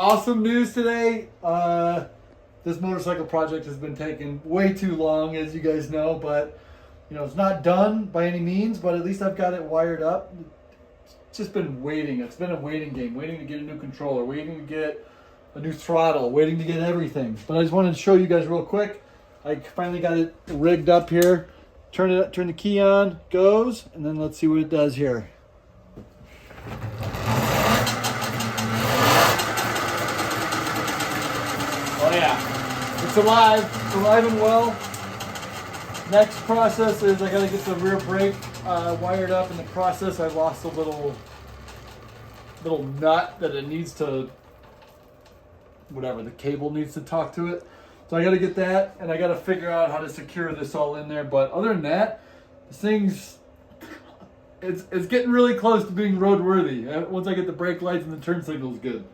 Awesome news today. This motorcycle project has been taking way too long, as you guys know, but it's not done by any means, but at least I've got it wired up. It's just been waiting. It's been a waiting game, waiting to get a new controller, waiting to get a new throttle, waiting to get everything. But I just wanted to show you guys real quick. I finally got it rigged up here. Turn the key on, goes, and then let's see what it does here. Oh yeah, it's alive and well. Next process is I gotta get the rear brake wired up. In the process, I lost a little nut that it needs to, the cable needs to talk to it. So I gotta get that, and I gotta figure out how to secure this all in there. But other than that, this thing's, it's getting really close to being roadworthy. Once I get the brake lights and the turn signals good.